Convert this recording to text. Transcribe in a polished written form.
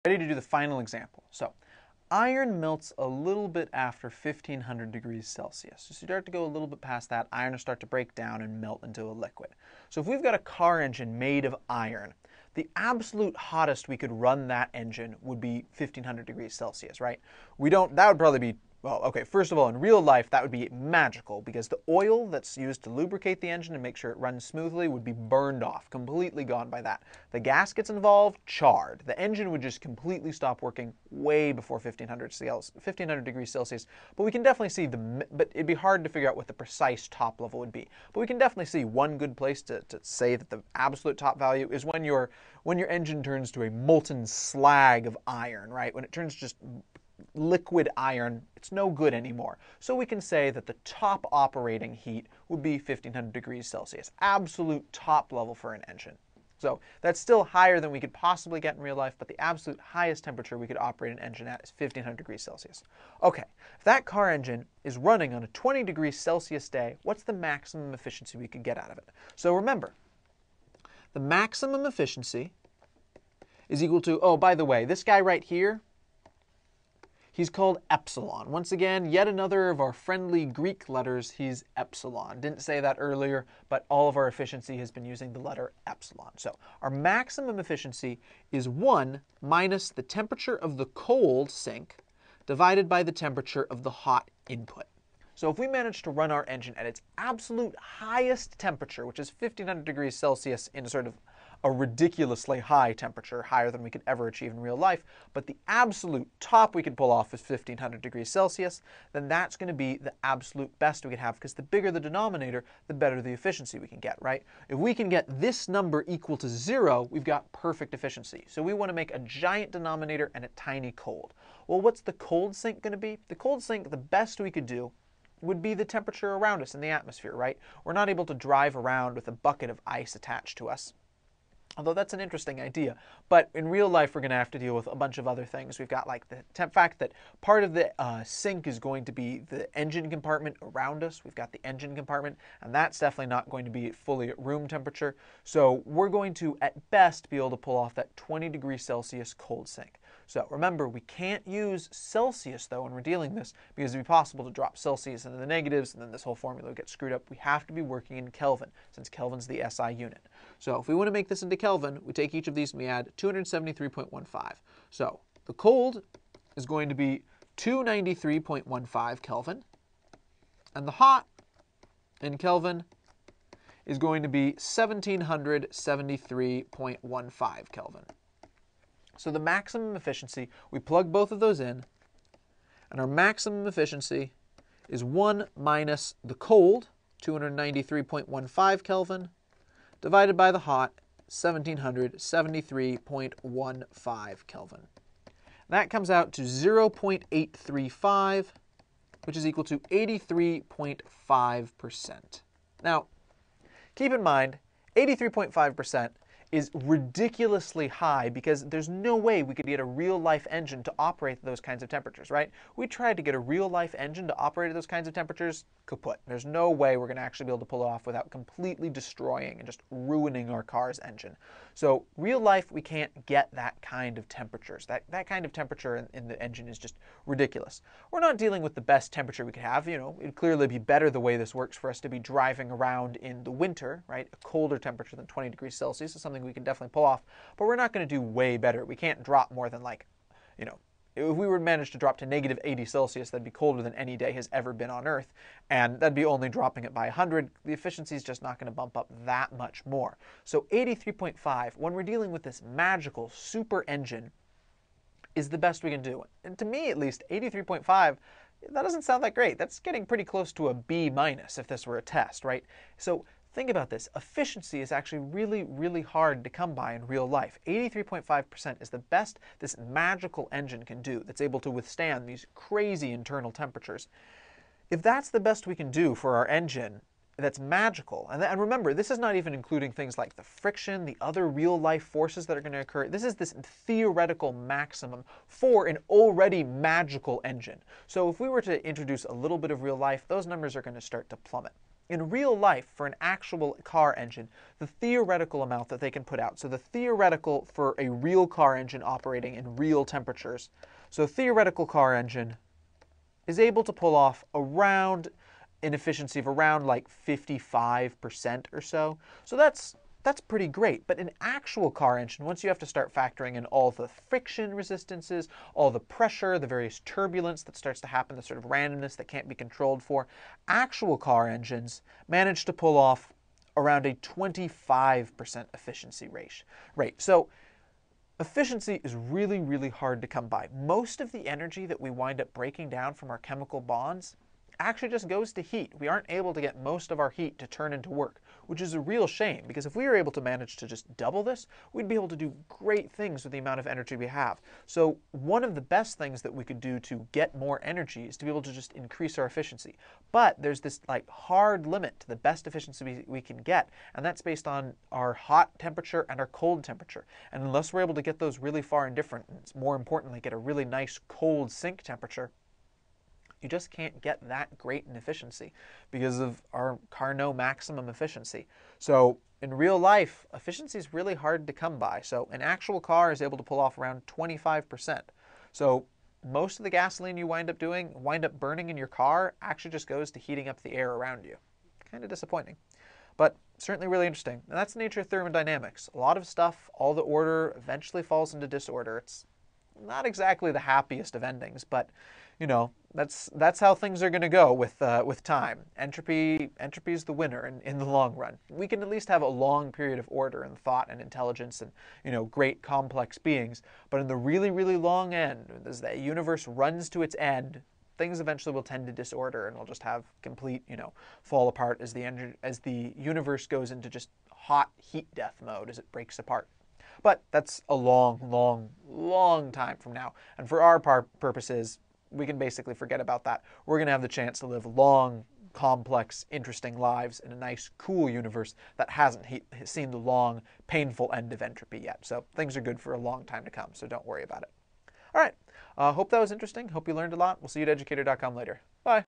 Ready to do the final example. So, iron melts a little bit after 1500 degrees Celsius. So you start to go a little bit past that, iron will start to break down and melt into a liquid. So if we've got a car engine made of iron, the absolute hottest we could run that engine would be 1500 degrees Celsius, right? That would probably be, well, okay, first of all, in real life, that would be magical because the oil that's used to lubricate the engine and make sure it runs smoothly would be burned off, completely gone by that. The gaskets involved, charred. The engine would just completely stop working way before 1500 degrees Celsius, but we can definitely see but it'd be hard to figure out what the precise top level would be. But we can definitely see one good place to say that the absolute top value is when your engine turns to a molten slag of iron, right? When it turns just liquid iron, it's no good anymore. So we can say that the top operating heat would be 1500 degrees Celsius, absolute top level for an engine. So that's still higher than we could possibly get in real life, but the absolute highest temperature we could operate an engine at is 1500 degrees Celsius. Okay, if that car engine is running on a 20 degrees Celsius day, what's the maximum efficiency we could get out of it? So remember, the maximum efficiency is equal to, oh, by the way, this guy right here, he's called epsilon. Once again, yet another of our friendly Greek letters, he's epsilon. Didn't say that earlier, but all of our efficiency has been using the letter epsilon. So our maximum efficiency is 1 minus the temperature of the cold sink divided by the temperature of the hot input. So if we manage to run our engine at its absolute highest temperature, which is 1500 degrees Celsius in sort of a ridiculously high temperature, higher than we could ever achieve in real life, but the absolute top we could pull off is 1500 degrees Celsius, then that's going to be the absolute best we could have, because the bigger the denominator, the better the efficiency we can get, right? If we can get this number equal to 0, we've got perfect efficiency. So we want to make a giant denominator and a tiny cold. Well, what's the cold sink going to be? The cold sink, the best we could do would be the temperature around us in the atmosphere, right? We're not able to drive around with a bucket of ice attached to us. Although that's an interesting idea, but in real life we're going to have to deal with a bunch of other things. We've got like the fact that part of the sink is going to be the engine compartment around us. We've got the engine compartment, and that's definitely not going to be fully at room temperature. So we're going to, at best, be able to pull off that 20 degrees Celsius cold sink. So remember, we can't use Celsius, though, when we're dealing this, because it'd be possible to drop Celsius into the negatives, and then this whole formula would get screwed up. We have to be working in Kelvin, since Kelvin's the SI unit. So if we want to make this into Kelvin, we take each of these and we add 273.15. So the cold is going to be 293.15 Kelvin, and the hot in Kelvin is going to be 1773.15 Kelvin. So the maximum efficiency, we plug both of those in, and our maximum efficiency is 1 minus the cold, 293.15 Kelvin, divided by the hot, 1773.15 Kelvin. That comes out to 0.835, which is equal to 83.5%. Now, keep in mind, 83.5% is ridiculously high because there's no way we could get a real-life engine to operate at those kinds of temperatures, right? We tried to get a real-life engine to operate at those kinds of temperatures, kaput. There's no way we're going to actually be able to pull it off without completely destroying and just ruining our car's engine. So real life, we can't get that kind of temperatures. That kind of temperature in the engine is just ridiculous. We're not dealing with the best temperature we could have. You know, it'd clearly be better the way this works for us to be driving around in the winter, right? A colder temperature than 20 degrees Celsius is something we can definitely pull off, but we're not going to do way better. We can't drop more than, like, you know, if we were to manage to drop to negative 80 Celsius, that'd be colder than any day has ever been on Earth, and that'd be only dropping it by 100. The efficiency is just not going to bump up that much more. So 83.5, when we're dealing with this magical super engine, is the best we can do. And to me, at least, 83.5, that doesn't sound that great. That's getting pretty close to a B minus if this were a test, right? So think about this. Efficiency is actually really, really hard to come by in real life. 83.5% is the best this magical engine can do that's able to withstand these crazy internal temperatures. If that's the best we can do for our engine that's magical, and remember, this is not even including things like the friction, the other real-life forces that are going to occur. This is this theoretical maximum for an already magical engine. So if we were to introduce a little bit of real life, those numbers are going to start to plummet. in real life, for an actual car engine, the theoretical amount that they can put out, so the theoretical for a real car engine operating in real temperatures, so a theoretical car engine is able to pull off around an efficiency of around like 55% or so. So that's pretty great. But an actual car engine, once you have to start factoring in all the friction resistances, all the pressure, the various turbulence that starts to happen, the sort of randomness that can't be controlled for, actual car engines manage to pull off around a 25% efficiency rate. So efficiency is really, really hard to come by. Most of the energy that we wind up breaking down from our chemical bonds actually just goes to heat. We aren't able to get most of our heat to turn into work, which is a real shame, because if we were able to manage to just double this, we'd be able to do great things with the amount of energy we have. So one of the best things that we could do to get more energy is to be able to just increase our efficiency. But there's this like hard limit to the best efficiency we can get, and that's based on our hot temperature and our cold temperature. And unless we're able to get those really far in difference, more importantly, get a really nice cold sink temperature, you just can't get that great in efficiency because of our Carnot maximum efficiency. So in real life, efficiency is really hard to come by. So an actual car is able to pull off around 25%. So most of the gasoline you wind up burning in your car actually just goes to heating up the air around you. Kind of disappointing, but certainly really interesting. And that's the nature of thermodynamics. A lot of stuff, all the order eventually falls into disorder. It's not exactly the happiest of endings, but you know, that's how things are going to go with time. Entropy is the winner in the long run. We can at least have a long period of order and thought and intelligence and, you know, great complex beings. But in the really, really long end, as the universe runs to its end, things eventually will tend to disorder, and we'll just have complete, you know, fall apart as the universe goes into just hot heat death mode as it breaks apart. But that's a long, long, long time from now. And for our purposes, we can basically forget about that. We're going to have the chance to live long, complex, interesting lives in a nice, cool universe that hasn't seen the long, painful end of entropy yet. So things are good for a long time to come, so don't worry about it. All right. Hope that was interesting. Hope you learned a lot. We'll see you at Educator.com later. Bye.